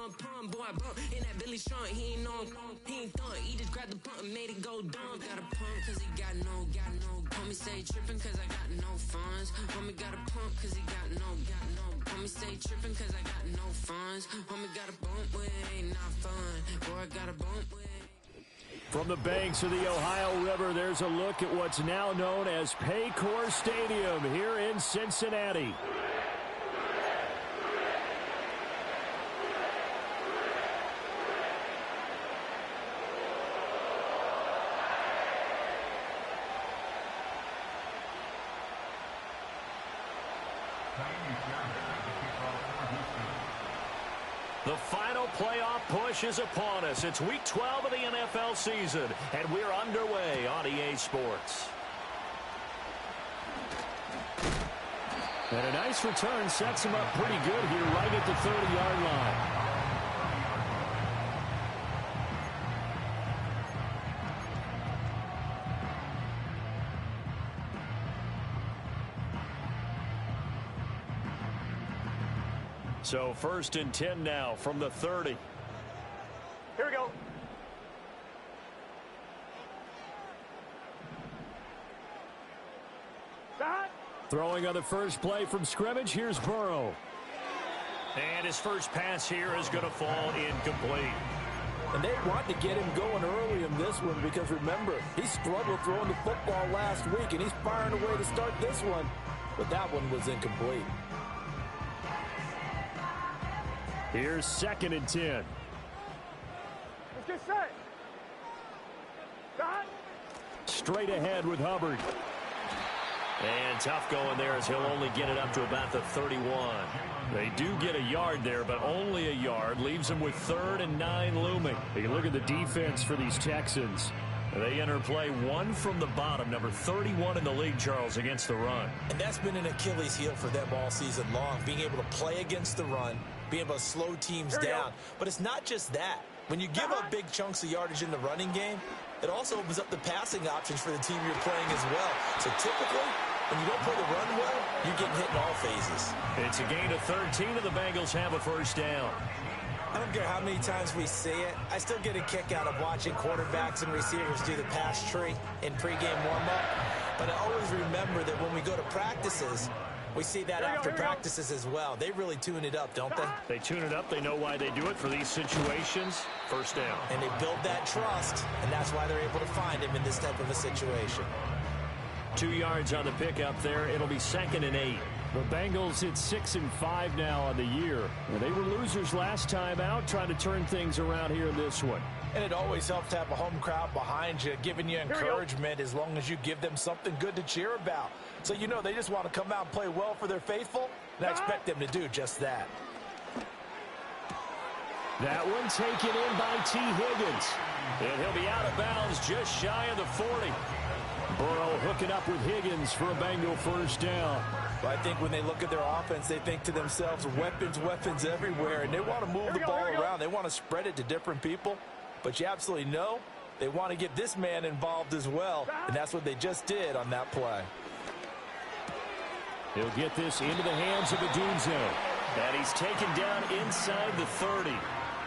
on pump, boy, I bump. In that Billy Strong, he ain't on, he ain't thunk. He just grabbed the pump and made it go dumb. Got a pump, cause he got no. Homie say trippin' cause I got no funds. Homie got a pump cause he got no. Homie say trippin' cause I got no funds. Homie got a bump with it ain't not fun. Boy, I got a bump with it. From the banks of the Ohio River, there's a look at what's now known as Paycor Stadium here in Cincinnati. The final playoff push is upon us. It's week 12 of the NFL season, and we're underway on EA Sports. And a nice return sets him up pretty good here right at the 30-yard line. So 1st and 10 now from the 30. Here we go. Throwing on the first play from scrimmage, here's Burrow. And his first pass here is going to fall incomplete. And they want to get him going early in this one because, remember, he struggled throwing the football last week, and he's firing away to start this one. But that one was incomplete. Here's 2nd and 10. Let's get set. Straight ahead with Hubbard. And tough going there as he'll only get it up to about the 31. They do get a yard there, but only a yard. Leaves them with 3rd and 9 looming. You look at the defense for these Texans. They enter play one from the bottom, number 31 in the league, Charles, against the run. And that's been an Achilles heel for them all season long, being able to play against the run, being able to slow teams down. But it's not just that. When you give up big chunks of yardage in the running game, it also opens up the passing options for the team you're playing as well. So typically, when you don't play the run well, you're getting hit in all phases. It's a gain of 13, and the Bengals have a first down. I don't care how many times we see it. I still get a kick out of watching quarterbacks and receivers do the pass tree in pregame warm-up. But I always remember that when we go to practices, we see that after practices as well. They really tune it up, don't they? They tune it up. They know why they do it for these situations. First down. And they build that trust, and that's why they're able to find him in this type of a situation. 2 yards on the pickup there. It'll be 2nd and 8. The Bengals hit 6 and 5 now on the year. And they were losers last time out, trying to turn things around here in this one. And it always helps to have a home crowd behind you, giving you encouragement as long as you give them something good to cheer about. So you know they just want to come out and play well for their faithful, and I expect them to do just that. That one taken in by T. Higgins. And he'll be out of bounds just shy of the 40. Burrow hooking up with Higgins for a Bengal first down. But I think when they look at their offense, they think to themselves, weapons everywhere, and they want to move the ball around. They want to spread it to different people. But you absolutely know they want to get this man involved as well, and that's what they just did on that play. He'll get this into the hands of Adunze. And he's taken down inside the 30.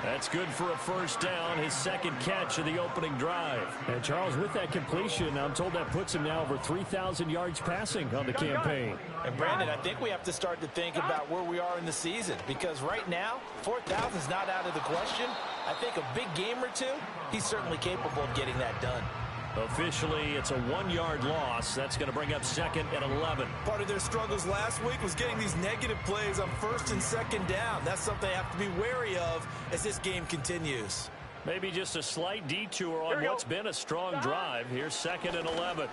That's good for a first down, his second catch of the opening drive. And, Charles, with that completion, I'm told that puts him now over 3,000 yards passing on the campaign. And, Brandon, I think we have to start to think about where we are in the season, because right now, 4,000 is not out of the question. I think a big game or two, he's certainly capable of getting that done. Officially, it's a 1-yard loss. That's going to bring up 2nd and 11. Part of their struggles last week was getting these negative plays on 1st and 2nd down. That's something they have to be wary of as this game continues. Maybe just a slight detour on what's been a strong drive. Here's 2nd and 11.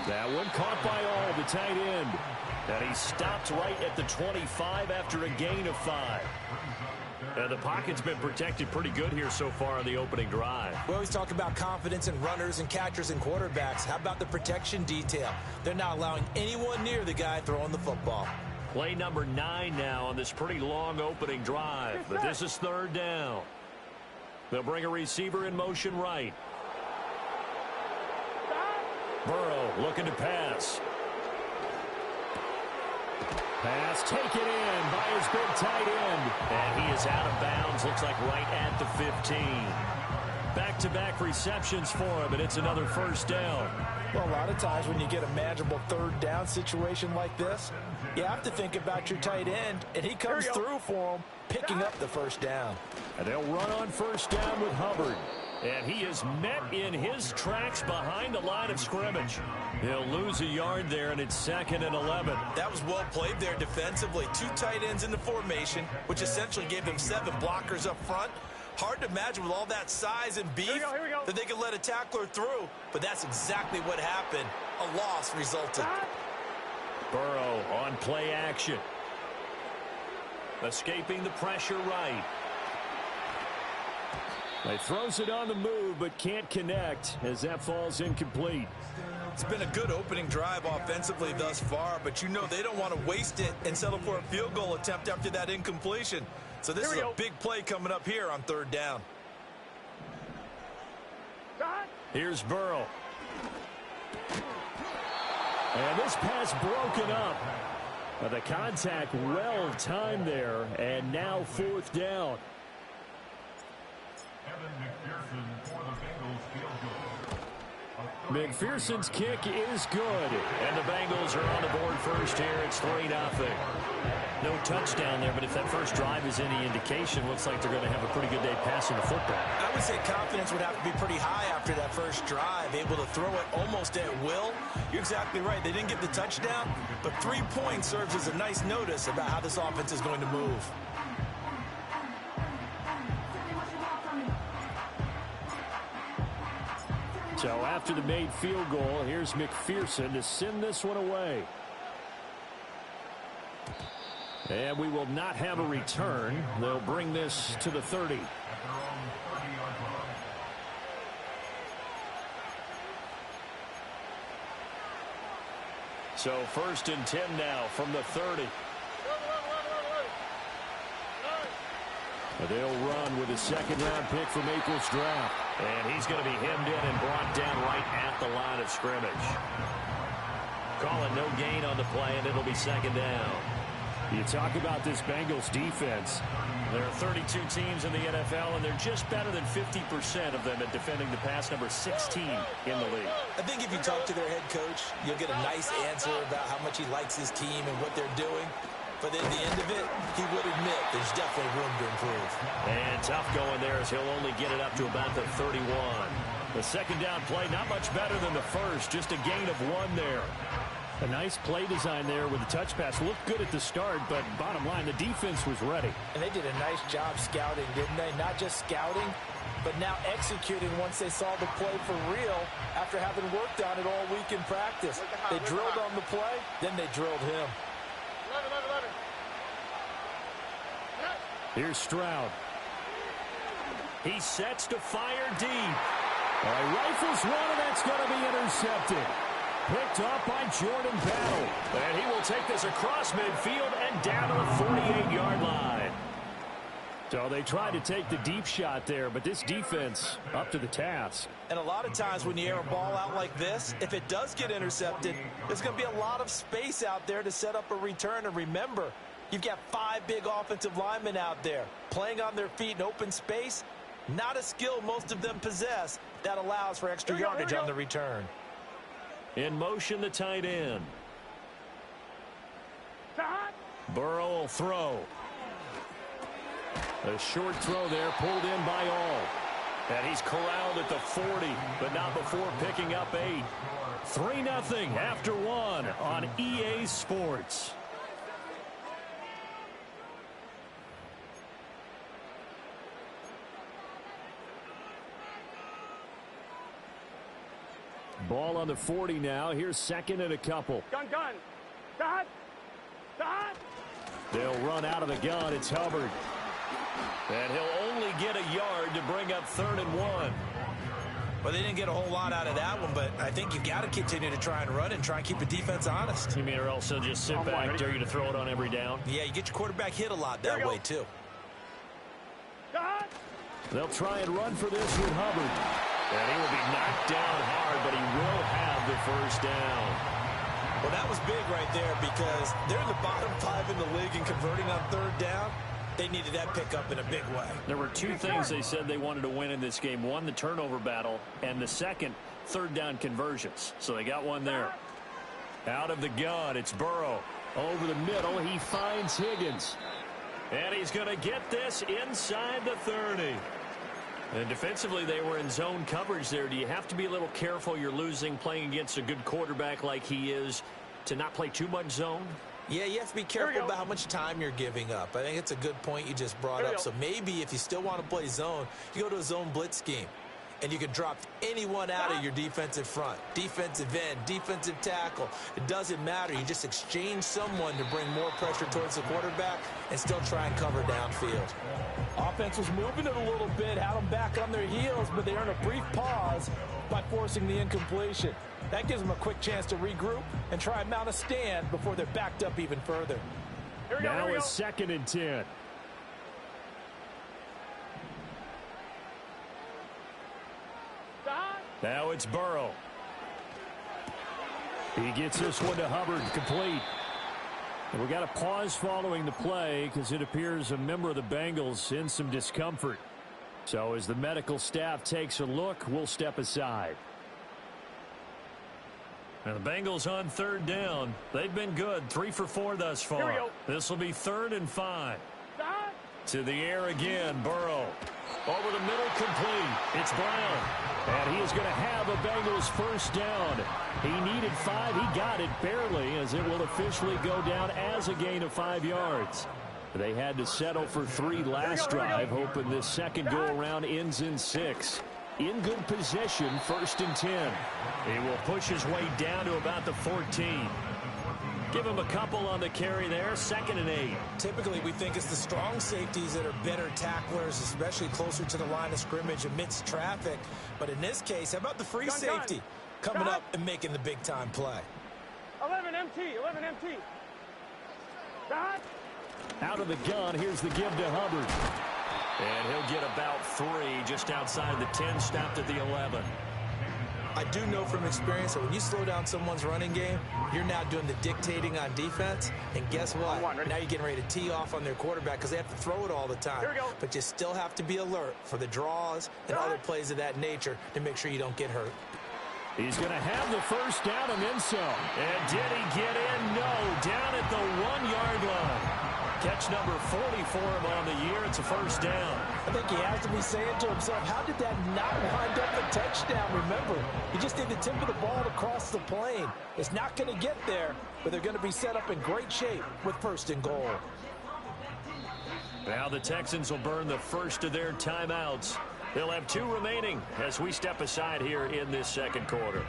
That one caught by all, the tight end. And he stopped right at the 25 after a gain of 5. And the pocket's been protected pretty good here so far on the opening drive. We always talk about confidence in runners and catchers and quarterbacks. How about the protection detail? They're not allowing anyone near the guy throwing the football. Play number 9 now on this pretty long opening drive. But this is 3rd down. They'll bring a receiver in motion right. Burrow looking to pass. Pass taken in by his big tight end. And he is out of bounds. Looks like right at the 15. Back-to-back receptions for him, and it's another first down. Well, a lot of times when you get a manageable third down situation like this, you have to think about your tight end, and he comes through for him, picking up the first down. And they'll run on first down with Hubbard. And he is met in his tracks behind the line of scrimmage. He'll lose a yard there, and it's 2nd and 11. That was well played there defensively. 2 tight ends in the formation, which essentially gave them 7 blockers up front. Hard to imagine with all that size and beef that they could let a tackler through, but that's exactly what happened. A loss resulted. Burrow on play action. Escaping the pressure right. He throws it on the move, but can't connect as that falls incomplete. It's been a good opening drive offensively thus far, but you know they don't want to waste it and settle for a field goal attempt after that incompletion. So this is a big play coming up here on 3rd down. Here's Burrow. And this pass broken up. The contact well timed there, and now 4th down. McPherson's kick is good, and the Bengals are on the board first here. It's 3-0. No touchdown there, but if that first drive is any indication, looks like they're going to have a pretty good day passing the football. I would say confidence would have to be pretty high after that first drive, able to throw it almost at will. You're exactly right. They didn't get the touchdown, but 3 points serves as a nice notice about how this offense is going to move. So after the made field goal, here's McPherson to send this one away. And we will not have a return. They'll bring this to the 30. So 1st and 10 now from the 30. They'll run with a 2nd-round pick from April's draft. And he's going to be hemmed in and brought down right at the line of scrimmage. Calling no gain on the play, and it'll be 2nd down. You talk about this Bengals defense. There are 32 teams in the NFL, and they're just better than 50% of them at defending the pass, number 16 in the league. I think if you talk to their head coach, you'll get a nice answer about how much he likes his team and what they're doing. But at the end of it, he would admit there's definitely room to improve. And tough going there as he'll only get it up to about the 31. The 2nd down play, not much better than the first, just a gain of 1 there. A nice play design there with the touch pass. Looked good at the start, but bottom line, the defense was ready. And they did a nice job scouting, didn't they? Not just scouting, but now executing once they saw the play for real after having worked on it all week in practice. They drilled on the play, then they drilled him. Here's Stroud. He sets to fire deep. Rifles one, and that's going to be intercepted. Picked up by Jordan Battle. And he will take this across midfield and down to the 48-yard line. So they tried to take the deep shot there, but this defense up to the task. And a lot of times when you air a ball out like this, if it does get intercepted, there's going to be a lot of space out there to set up a return. And remember, you've got 5 big offensive linemen out there playing on their feet in open space. Not a skill most of them possess that allows for extra yardage on the return. In motion, the tight end. Burrow will throw. A short throw there, pulled in by all. And he's corralled at the 40, but not before picking up 8. 3-0 after 1 on EA Sports. Ball on the 40 now. Here's 2nd and a couple. Gun. Dot. They'll run out of the gun. It's Hubbard. And he'll only get a yard to bring up 3rd and 1. Well, they didn't get a whole lot out of that one, but I think you've got to continue to try and run and try and keep the defense honest. You mean or else they'll just sit back, dare you to throw it on every down? Yeah, you get your quarterback hit a lot that way, too. They'll try and run for this with Hubbard. And he will be knocked down hard, but he will have the first down. Well, that was big right there because they're in the bottom 5 in the league and converting on third down. They needed that pickup in a big way. There were two things they said they wanted to win in this game. One, the turnover battle, and the second, third down conversions. So they got one there. Out of the gun, it's Burrow. Over the middle, he finds Higgins. And he's going to get this inside the 30. And defensively, they were in zone coverage there. Do you have to be a little careful? You're losing playing against a good quarterback like he is to not play too much zone? Yeah, you have to be careful about how much time you're giving up. I think it's a good point you just brought up. So maybe if you still want to play zone, you go to a zone blitz scheme. And you can drop anyone out of your defensive front. Defensive end, defensive tackle. It doesn't matter. You just exchange someone to bring more pressure towards the quarterback and still try and cover downfield. Offense was moving it a little bit, had them back on their heels, but they earned a brief pause by forcing the incompletion. That gives them a quick chance to regroup and try and mount a stand before they're backed up even further. Now it's 2nd and 10. Now it's Burrow. He gets this one to Hubbard, complete. And we got a pause following the play because it appears a member of the Bengals in some discomfort. So as the medical staff takes a look, we'll step aside. Now the Bengals on third down. They've been good, 3 for 4 thus far. This will be 3rd and 5. To the air again, Burrow. Over the middle, complete. It's Brown. And he is going to have a Bengals first down. He needed 5. He got it barely, as it will officially go down as a gain of 5 yards. They had to settle for 3 last drive, hoping this second go-around ends in 6. In good position, 1st and 10. He will push his way down to about the 14. Give him a couple on the carry there, 2nd and 8. Typically, we think it's the strong safeties that are better tacklers, especially closer to the line of scrimmage amidst traffic. But in this case, how about the free safety coming up and making the big-time play? 11 MT, 11 MT. Out of the gun, here's the give to Hubbard. And he'll get about 3 just outside the 10, stopped at the 11. I do know from experience that when you slow down someone's running game, you're now doing the dictating on defense. And guess what? Now you're getting ready to tee off on their quarterback because they have to throw it all the time. But you still have to be alert for the draws and other plays of that nature to make sure you don't get hurt. He's going to have the first down and then some. And did he get in? No. Down at the 1-yard line. Catch number 40 for him on the year. It's a first down. I think he has to be saying to himself, how did that not wind up a touchdown? Remember, he just did the tip of the ball across the plane. It's not going to get there, but they're going to be set up in great shape with 1st and goal. Now the Texans will burn the first of their timeouts. They'll have 2 remaining as we step aside here in this second quarter.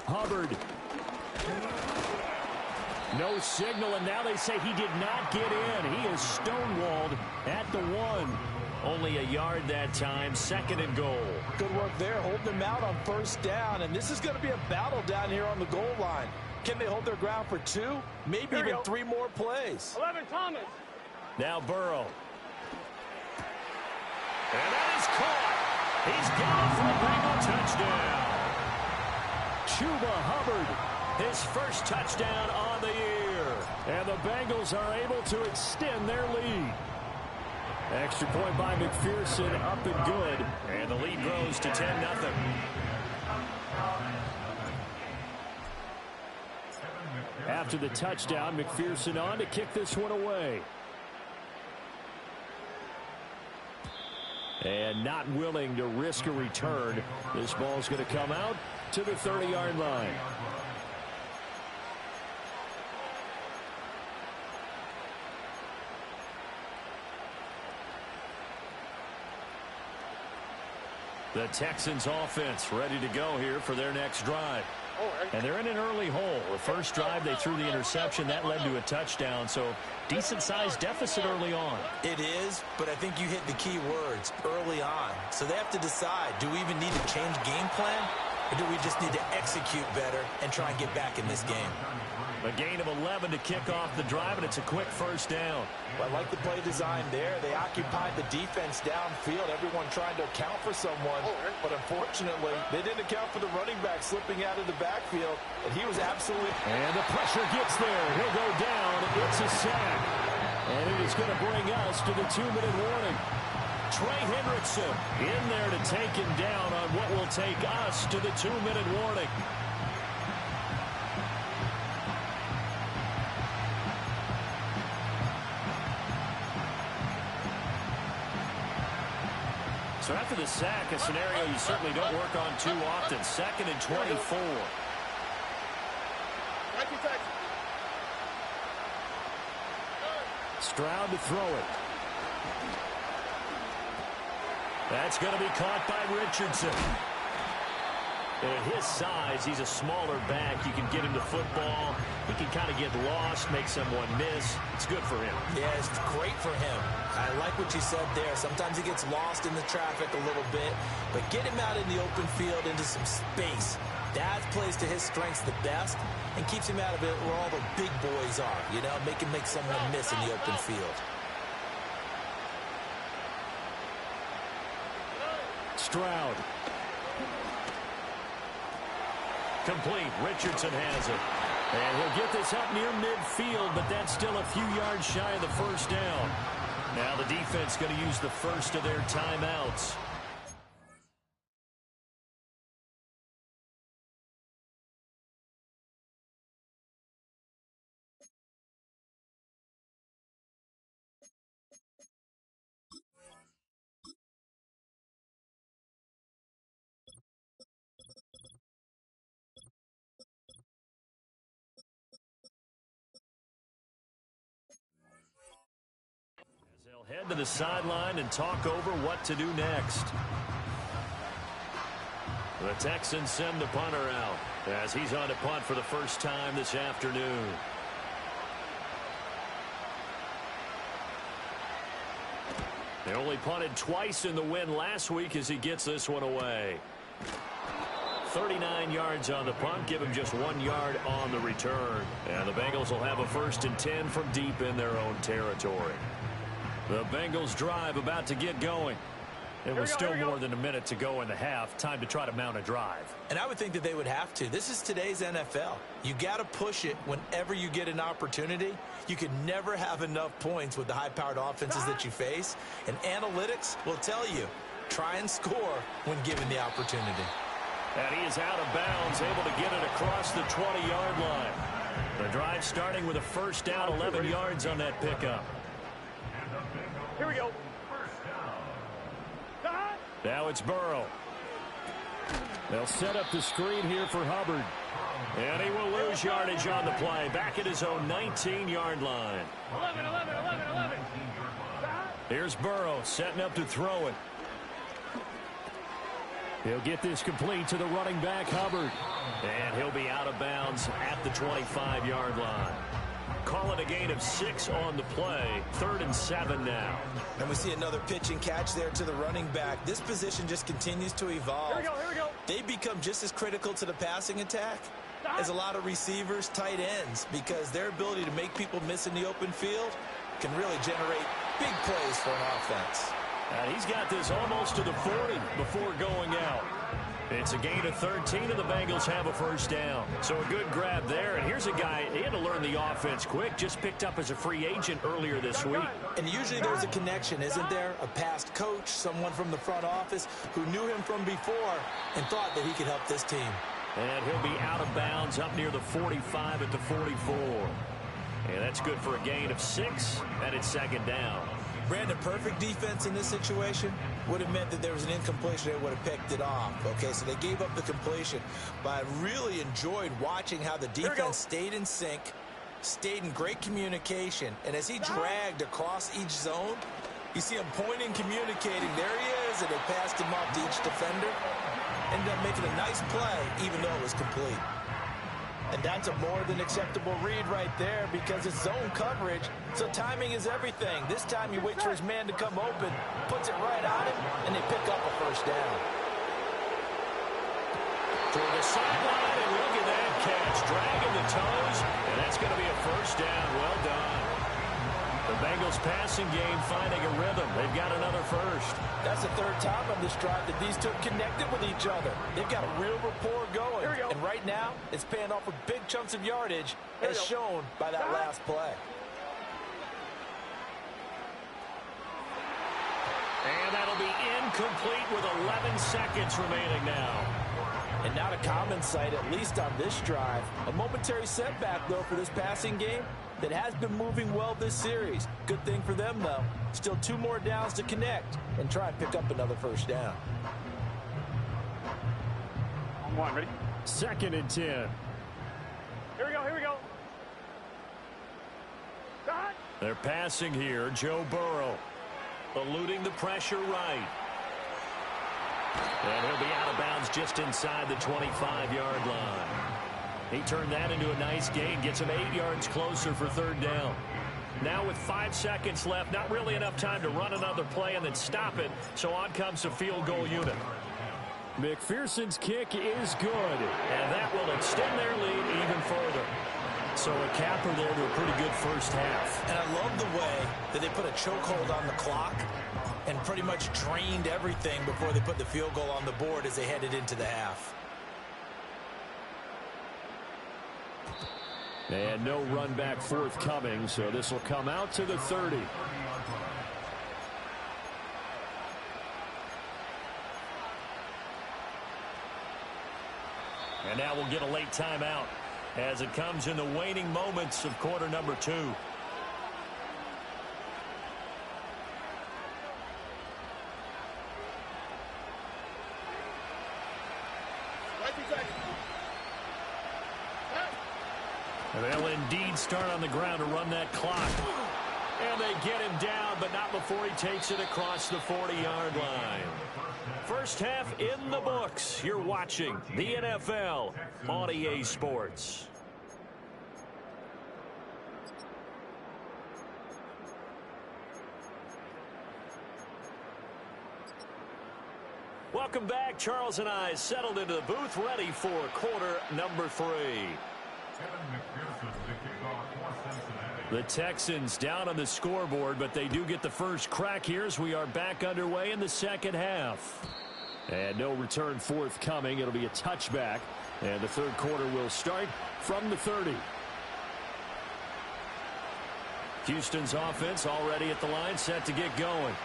Hubbard. No signal, and now they say he did not get in. He is stonewalled at the 1. Only a yard that time, 2nd and goal. Good work there, holding them out on 1st down, and this is going to be a battle down here on the goal line. Can they hold their ground for 2, maybe even 3 more plays? 11 Thomas. Now Burrow. And that is caught. He's got it for a Bengal touchdown. Chuba Hubbard, his first touchdown on the year. And the Bengals are able to extend their lead. Extra point by McPherson, up and good. And the lead grows to 10-0. After the touchdown, McPherson on to kick this one away. And not willing to risk a return. This ball's going to come out to the 30-yard line. The Texans offense ready to go here for their next drive. And they're in an early hole. The first drive, they threw the interception. That led to a touchdown. So decent-sized deficit early on. It is, but I think you hit the key words, early on. So they have to decide, do we even need to change game plan? Or do we just need to execute better and try and get back in this game? A gain of 11 to kick off the drive, and it's a quick first down. Well, I like the play design there. They occupied the defense downfield, everyone trying to account for someone. But unfortunately, they didn't account for the running back slipping out of the backfield, and he was absolutely... And the pressure gets there. He'll go down. It's a sack. And it is going to bring us to the 2-minute warning. Trey Hendrickson in there to take him down on what will take us to the 2-minute warning. So after the sack, a scenario you certainly don't work on too often. 2nd and 24. Stroud to throw it. That's going to be caught by Richardson. And at his size, he's a smaller back. You can get him to football. He can kind of get lost, make someone miss. It's good for him. Yeah, it's great for him. I like what you said there. Sometimes he gets lost in the traffic a little bit, but get him out in the open field into some space. That plays to his strengths the best and keeps him out of it where all the big boys are, you know, make him make someone miss in the open field. Stroud. Complete. Richardson has it. And he'll get this up near midfield, but that's still a few yards shy of the first down. Now the defense going to use the first of their timeouts. Head to the sideline and talk over what to do next. The Texans send the punter out as he's on to punt for the first time this afternoon. They only punted twice in the win last week as he gets this one away. 39 yards on the punt, give him just 1 yard on the return. And the Bengals will have a 1st and 10 from deep in their own territory. The Bengals drive about to get going. It was still more than a minute to go in the half. Time to try to mount a drive. And I would think that they would have to. This is today's NFL. You got to push it whenever you get an opportunity. You can never have enough points with the high-powered offenses that you face. And analytics will tell you, try and score when given the opportunity. And he is out of bounds, able to get it across the 20-yard line. The drive starting with a first down, 11 yards on that pickup. Here we go. Now it's Burrow. They'll set up the screen here for Hubbard. And he will lose yardage on the play. Back at his own 19-yard line. 11. Here's Burrow setting up to throw it. He'll get this complete to the running back, Hubbard. And he'll be out of bounds at the 25-yard line. Call it a gain of 6 on the play. 3rd and 7 now. And we see another pitch and catch there to the running back. This position just continues to evolve. Here we go. They become just as critical to the passing attack as a lot of receivers, tight ends, because their ability to make people miss in the open field can really generate big plays for an offense. And he's got this almost to the 40 before going out. It's a gain of 13, and the Bengals have a first down. So a good grab there. And here's a guy, he had to learn the offense quick, just picked up as a free agent earlier this week. And usually there's a connection, isn't there? A past coach, someone from the front office who knew him from before and thought that he could help this team. And he'll be out of bounds up near the 45 at the 44. And that's good for a gain of 6, and it's 2nd down. Brandon, perfect defense in this situation would have meant that there was an incompletion. They would have picked it off. Okay, so they gave up the completion. But I really enjoyed watching how the defense stayed in sync, stayed in great communication. And as he dragged across each zone, you see him pointing, communicating. There he is, and they passed him off to each defender. Ended up making a nice play, even though it was complete. And that's a more than acceptable read right there because it's zone coverage, so timing is everything. This time he waits for his man to come open, puts it right on him, and they pick up a first down. Toward the sideline, and look at that catch. Dragging the toes, and that's going to be a first down. Well done. The Bengals passing game finding a rhythm. They've got another first. That's the third time on this drive that these two connected with each other. They've got a real rapport going. Here we go. And right now, it's paying off with big chunks of yardage, as shown by that last play. And that'll be incomplete with 11 seconds remaining now. And not a common sight, at least on this drive. A momentary setback, though, for this passing game that has been moving well this series. Good thing for them, though. Still 2 more downs to connect and try and pick up another first down. On one, ready? 2nd and 10. Here we go, here we go. Start. They're passing here. Joe Burrow eluding the pressure right. And he'll be out of bounds just inside the 25-yard line. He turned that into a nice gain, gets him 8 yards closer for 3rd down. Now with 5 seconds left, not really enough time to run another play and then stop it, so on comes the field goal unit. McPherson's kick is good, and that will extend their lead even further. So a capper there to a pretty good first half. And I love the way that they put a chokehold on the clock and pretty much drained everything before they put the field goal on the board as they headed into the half. And no run back forthcoming, so this will come out to the 30. And now we'll get a late timeout as it comes in the waning moments of quarter number 2. And they'll indeed start on the ground to run that clock. And they get him down, but not before he takes it across the 40-yard line. First half in the books. You're watching the NFL on EA Sports. Welcome back. Charles and I settled into the booth, ready for quarter number 3. The Texans down on the scoreboard, but they do get the first crack here as we are back underway in the second half. And no return forthcoming. It'll be a touchback, and the third quarter will start from the 30. Houston's offense already at the line, set to get going.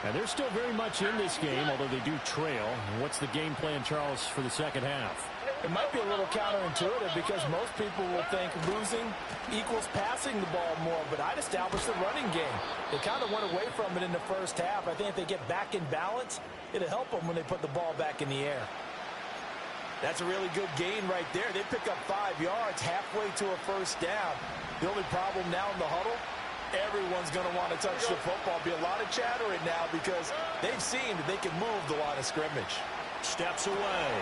And they're still very much in this game, although they do trail. What's the game plan, Charles, for the second half? It might be a little counterintuitive because most people will think losing equals passing the ball more, but I'd establish the running game. They kind of went away from it in the first half. I think if they get back in balance, it'll help them when they put the ball back in the air. That's a really good gain right there. They pick up 5 yards halfway to a first down. The only problem now in the huddle, everyone's going to want to touch the football. Be a lot of chattering now because they've seen that they can move the line of scrimmage. Steps away.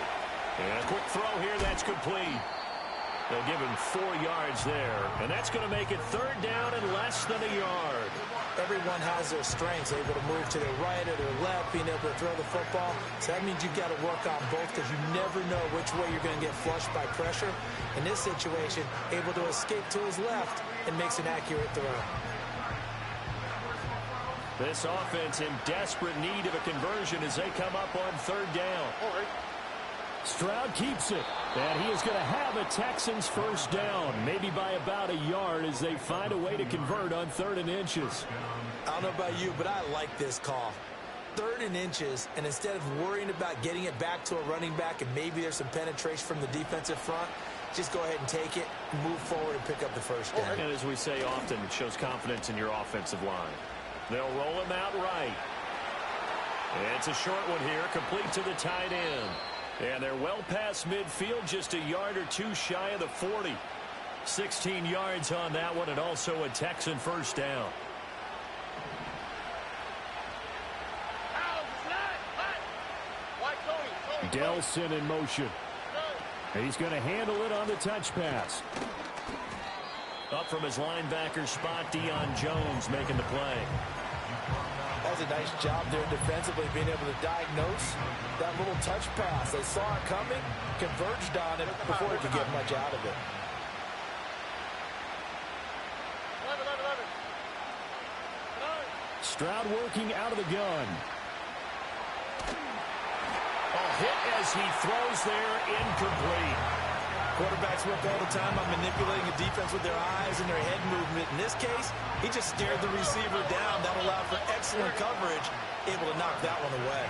And a quick throw here, that's complete. They'll give him 4 yards there. And that's going to make it 3rd down and less than a yard. Everyone has their strengths, able to move to their right or their left, being able to throw the football. So that means you've got to work on both because you never know which way you're going to get flushed by pressure. In this situation, able to escape to his left and makes an accurate throw. This offense in desperate need of a conversion as they come up on 3rd down. Stroud keeps it, and he is going to have a Texans first down, maybe by about a yard as they find a way to convert on 3rd and inches. I don't know about you, but I like this call. 3rd and inches, and instead of worrying about getting it back to a running back and maybe there's some penetration from the defensive front, just go ahead and take it, move forward, and pick up the first down. And as we say often, it shows confidence in your offensive line. They'll roll him out right. It's a short one here, complete to the tight end. And they're well past midfield, just a yard or 2 shy of the 40. 16 yards on that one, and also a Texan first down. Delson in motion. He's going to handle it on the touch pass. Up from his linebacker spot, Deion Jones making the play. I was a nice job there defensively, being able to diagnose that little touch pass. They saw it coming, converged on it before he could get much out of it. Stroud working out of the gun. Hit as he throws there, incomplete. Quarterbacks work all the time on manipulating a defense with their eyes and their head movement. In this case, he just stared the receiver down. That allowed for excellent coverage, able to knock that one away.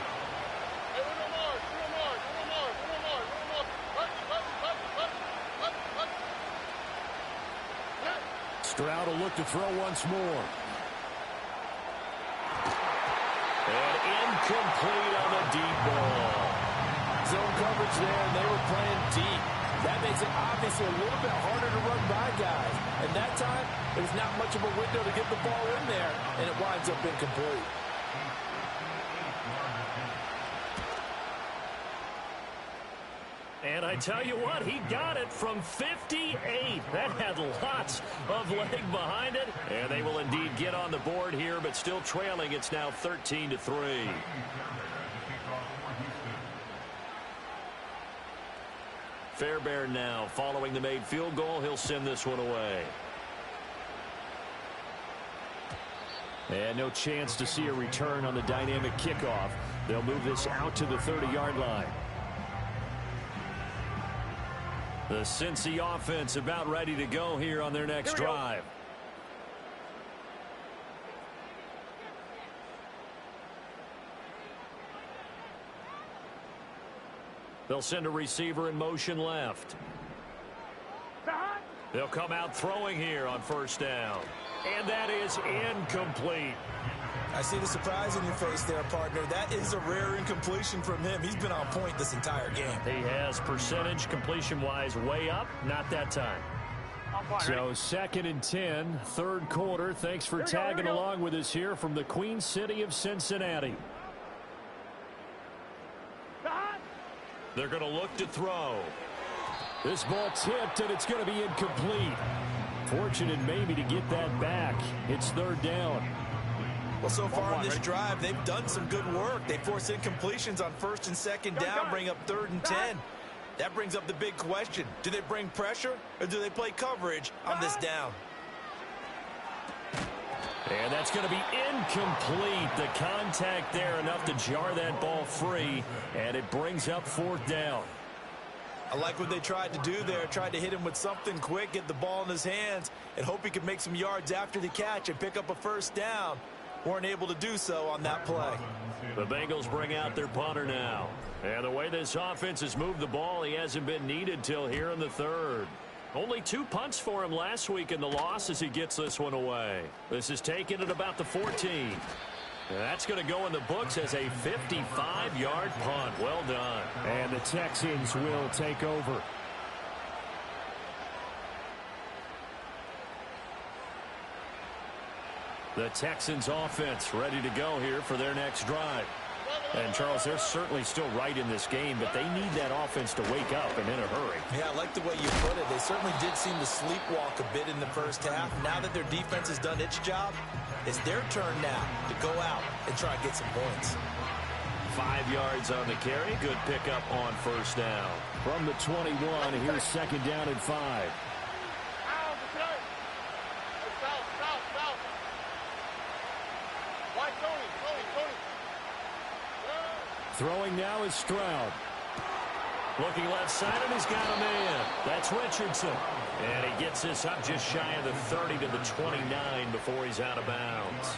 Stroud will look to throw once more. And incomplete on the deep ball. Zone coverage there, and they were playing deep. That makes it obviously a little bit harder to run by guys. And that time, there's not much of a window to get the ball in there, and it winds up incomplete. And I tell you what, he got it from 58. That had lots of leg behind it. And they will indeed get on the board here, but still trailing. It's now 13-3. Fairbairn now following the made field goal. He'll send this one away. And no chance to see a return on the dynamic kickoff. They'll move this out to the 30-yard line. The Cincy offense about ready to go here on their next drive. They'll send a receiver in motion left. They'll come out throwing here on first down. And that is incomplete. I see the surprise in your face there, partner. That is a rare incompletion from him. He's been on point this entire game. He has percentage completion-wise way up. Not that time. So 2nd and 10, third quarter. Thanks for tagging along with us here from the Queen City of Cincinnati. They're going to look to throw. This ball tipped, and it's going to be incomplete. Fortunate maybe to get that back. It's third down. Well, so far on this drive, they've done some good work. They force incompletions on 1st and 2nd down, bring up 3rd and 10. That brings up the big question. Do they bring pressure, or do they play coverage on this down? And that's going to be incomplete. The contact there enough to jar that ball free, and it brings up 4th down. I like what they tried to do there. Tried to hit him with something quick, get the ball in his hands, and hope he could make some yards after the catch and pick up a first down. Weren't able to do so on that play. The Bengals bring out their punter now. And the way this offense has moved the ball, he hasn't been needed till here in the 3rd. Only 2 punts for him last week in the loss as he gets this one away. This is taken at about the 14. And that's going to go in the books as a 55-yard punt. Well done. And the Texans will take over. The Texans offense ready to go here for their next drive. And, Charles, they're certainly still right in this game, but they need that offense to wake up and in a hurry. Yeah, I like the way you put it. They certainly did seem to sleepwalk a bit in the first half. Now that their defense has done its job, it's their turn now to go out and try and get some points. 5 yards on the carry. Good pickup on first down. From the 21, here's 2nd down and 5. Throwing now is Stroud. Looking left side, and he's got a man. That's Richardson. And he gets this up just shy of the 30 to the 29 before he's out of bounds.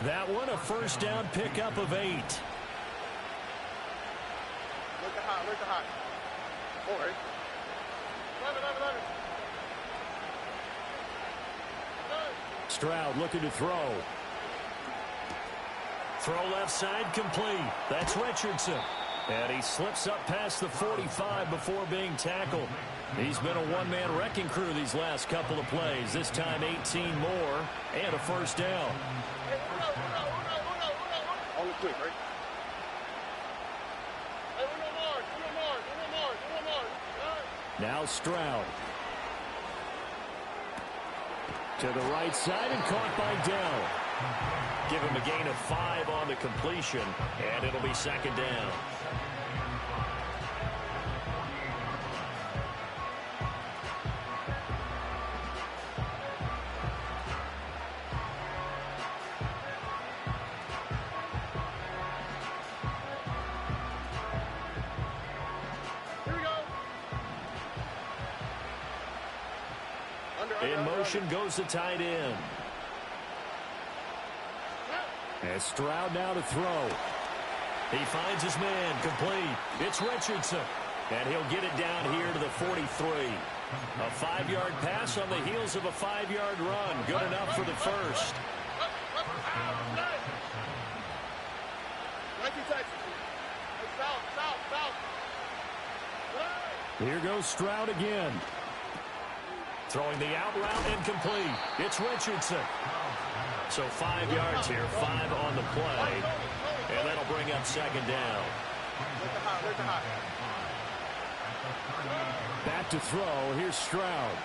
That one, a first down pickup of 8. Look at high, look at high. Forward. 11. Stroud looking to throw. Throw left side complete. That's Richardson. And he slips up past the 45 before being tackled. He's been a one-man wrecking crew these last couple of plays. This time 18 more and a first down. On the quick, right? Now Stroud. To the right side and caught by Dell. Give him a gain of 5 on the completion, and it'll be second down. In motion goes the tight end. And Stroud now to throw. He finds his man, complete. It's Richardson. And he'll get it down here to the 43. A 5-yard pass on the heels of a 5-yard run. Good enough for the first. Here goes Stroud again. Throwing the out route incomplete. It's Richardson. So 5 yards here, 5 on the play. And that'll bring up second down. Back to throw. Here's Stroud.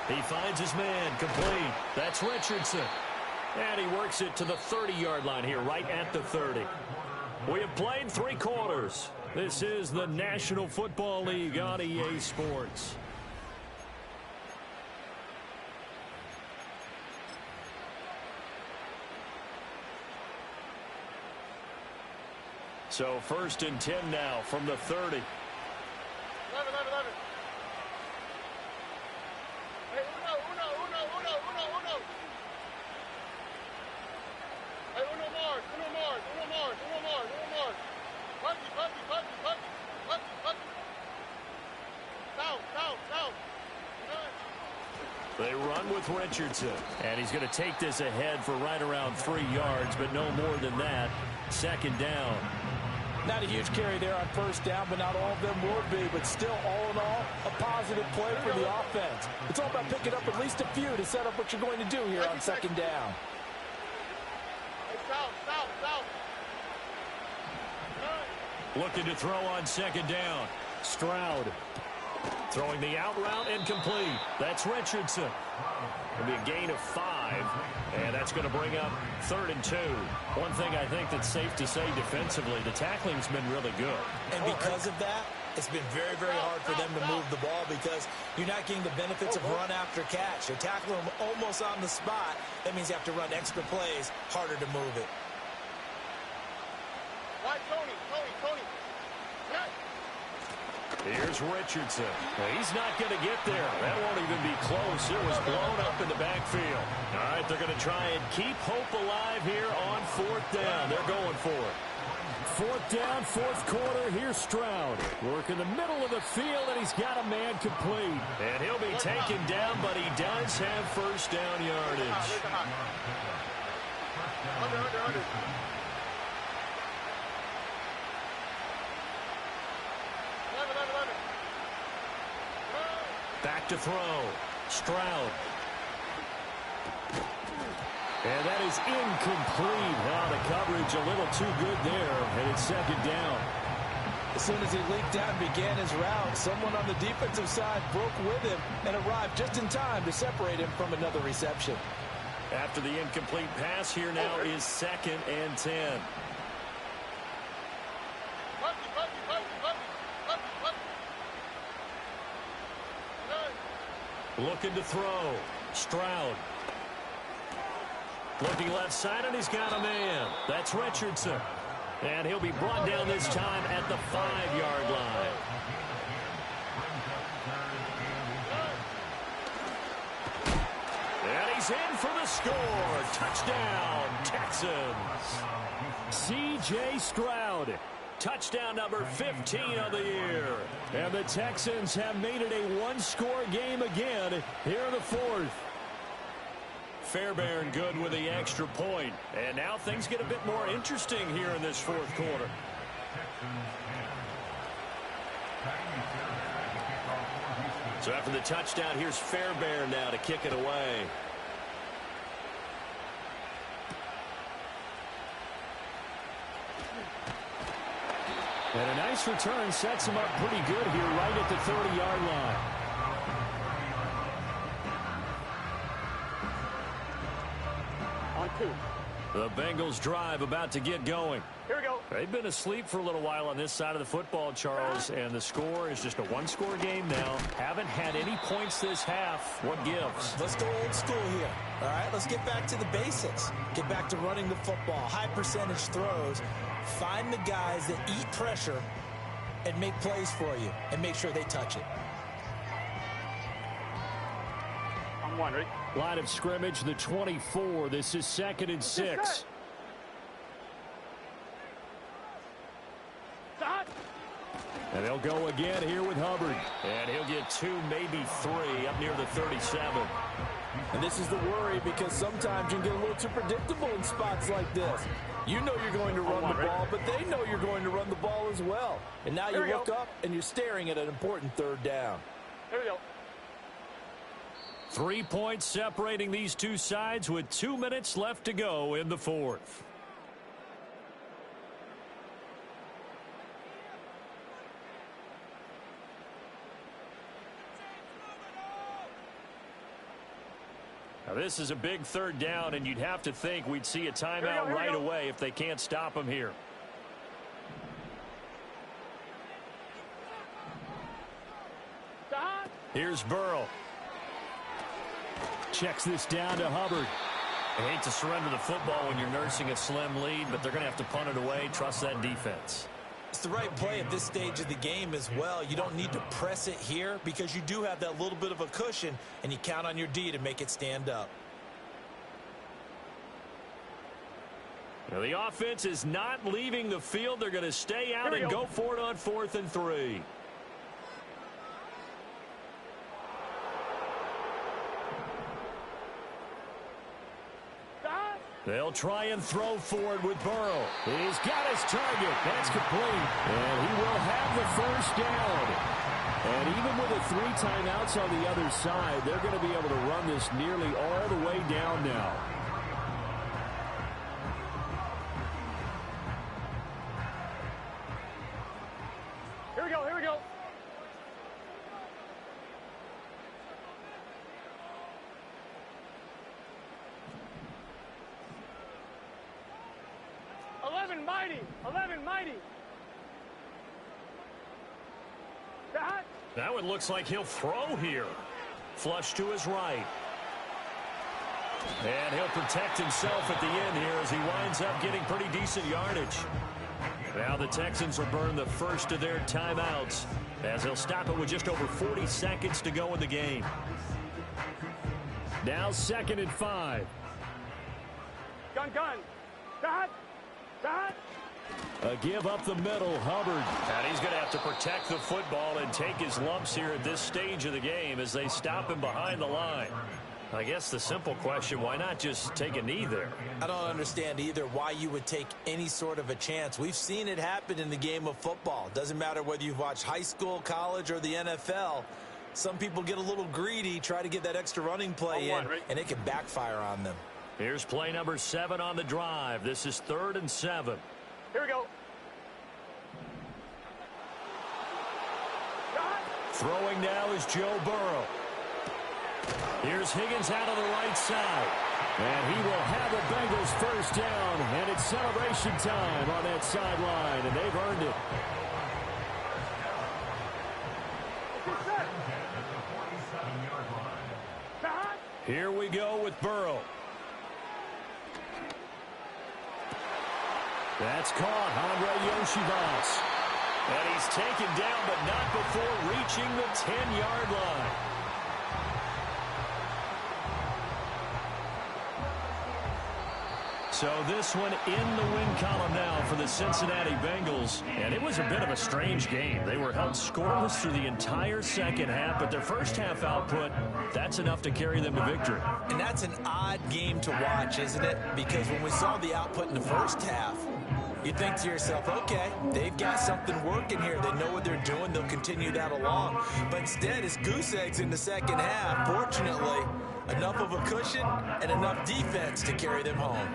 He finds his man, complete. That's Richardson. And he works it to the 30-yard line here, right at the 30. We have played 3 quarters. This is the National Football League on EA Sports. So 1st and 10 now from the 30. 11. Hey, uno. Hey, uno Mars. Down. They run with Richardson. And he's going to take this ahead for right around 3 yards, but no more than that. Second down. Not a huge carry there on 1st down, but not all of them will be. But still, all in all, a positive play for the offense. It's all about picking up at least a few to set up what you're going to do here on 2nd down. South. Looking to throw on 2nd down. Stroud. Throwing the out route incomplete. That's Richardson. It'll be a gain of 5. And that's going to bring up 3rd and 2. One thing I think that's safe to say defensively, the tackling's been really good. And because of that, it's been very, very hard for them to move the ball because you're not getting the benefits of run after catch. You're tackling them almost on the spot. That means you have to run extra plays, harder to move it. Why, Tony. Here's Richardson. He's not going to get there. That won't even be close. It was blown up in the backfield. All right, they're going to try and keep hope alive here on 4th down. They're going for it. 4th down, 4th quarter. Here's Stroud. Work in the middle of the field, and he's got a man complete. And he'll be taken down, but he does have 1st down yardage. Under. Back to throw. Stroud. And that is incomplete. Now the coverage a little too good there, and it's 2nd down. As soon as he leaked out and began his route, someone on the defensive side broke with him and arrived just in time to separate him from another reception. After the incomplete pass, here now is 2nd and 10. Looking to throw. Stroud. Looking left side, and he's got a man. That's Richardson. And he'll be brought down this time at the 5-yard line. And he's in for the score. Touchdown, Texans. C.J. Stroud. Touchdown number 15 of the year. And the Texans have made it a one-score game again here in the 4th. Fairbairn good with the extra point. And now things get a bit more interesting here in this 4th quarter. So after the touchdown, here's Fairbairn now to kick it away. And a nice return sets him up pretty good here right at the 30-yard line. 2. The Bengals drive about to get going. Here we go. They've been asleep for a little while on this side of the football, Charles, and the score is just a one-score game now. Haven't had any points this half. What gives? Let's go old school here. All right, let's get back to the basics. Get back to running the football, high percentage throws. Find the guys that eat pressure and make plays for you and make sure they touch it. I'm one, ready? Line of scrimmage, the 24. This is 2nd and 6. And they'll go again here with Hubbard. And he'll get 2, maybe 3 up near the 37. And this is the worry because sometimes you can get a little too predictable in spots like this. You know you're going to run the ball, but they know you're going to run the ball as well. And now you look up and you're staring at an important 3rd down. Here we go. 3 points separating these two sides with 2 minutes left to go in the 4th. Now this is a big 3rd down, and you'd have to think we'd see a timeout right away if they can't stop him here. Here's Burrow. Checks this down to Hubbard. I hate to surrender the football when you're nursing a slim lead, but they're going to have to punt it away. Trust that defense. It's the right play at this stage of the game as well. You don't need to press it here because you do have that little bit of a cushion, and you count on your D to make it stand up. Now the offense is not leaving the field. They're going to stay out and go for it on 4th and 3. They'll try and throw for it with Burrow. He's got his target. That's complete. And he will have the 1st down. And even with the 3 timeouts on the other side, they're going to be able to run this nearly all the way down now. Here we go, here we go. Mighty. That one looks like he'll throw here. Flush to his right. And he'll protect himself at the end here as he winds up getting pretty decent yardage. Now the Texans will burn the first of their timeouts as they'll stop it with just over 40 seconds to go in the game. Now 2nd and 5. Gun. Dot. A give up the middle, Hubbard. And he's going to have to protect the football and take his lumps here at this stage of the game as they stop him behind the line. I guess the simple question, why not just take a knee there? I don't understand either why you would take any sort of a chance. We've seen it happen in the game of football. Doesn't matter whether you've watched high school, college, or the NFL. Some people get a little greedy, try to get that extra running play in, and it can backfire on them. Here's play number 7 on the drive. This is 3rd and 7. Here we go. Throwing now is Joe Burrow. Here's Higgins out on the right side. And he will have the Bengals 1st down. And it's celebration time on that sideline. And they've earned it. Here we go with Burrow. That's caught. Andre Yoshivas. And he's taken down, but not before reaching the 10-yard line. So this one in the win column now for the Cincinnati Bengals. And it was a bit of a strange game. They were held scoreless through the entire second half, but their first half output, that's enough to carry them to victory. And that's an odd game to watch, isn't it? Because when we saw the output in the first half, you think to yourself, okay, they've got something working here. They know what they're doing. They'll continue that along. But instead, it's goose eggs in the second half. Fortunately, enough of a cushion and enough defense to carry them home.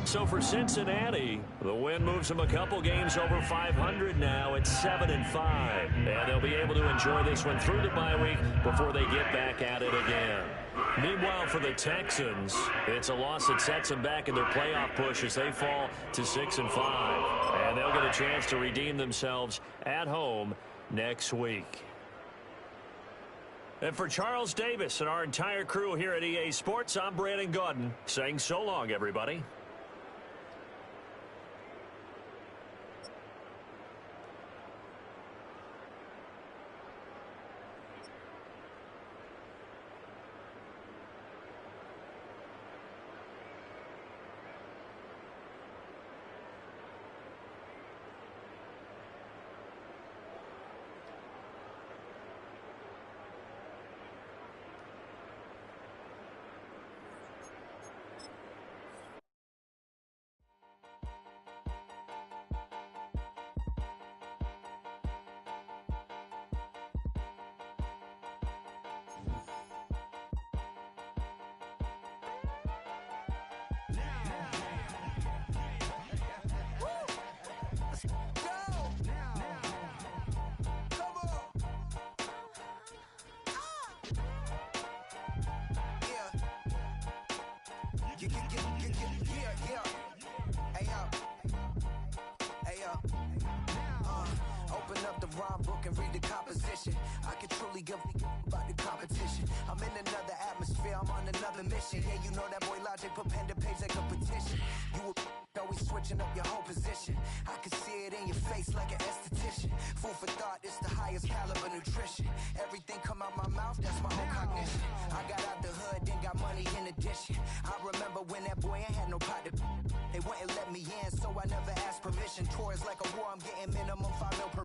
So for Cincinnati, the win moves them a couple games over 500 now at 7-5. And they'll be able to enjoy this one through the bye week before they get back at it again. Meanwhile, for the Texans, it's a loss that sets them back in their playoff push as they fall to 6-5. And they'll get a chance to redeem themselves at home next week. And for Charles Davis and our entire crew here at EA Sports, I'm Brandon Gaudin saying so long, everybody. Open up the rhyme book and read the composition. I can truly give about the competition. I'm in another atmosphere, I'm on another mission. Yeah, you know that boy Logic put pen to page like a petition. You always switching up your whole position. I can see it in your face like an esthetician. Food for thought, it's the highest caliber nutrition. Everything come out my mouth, that's my own cognition. I got out the hood, then got money in addition. I remember when that boy ain't had no pot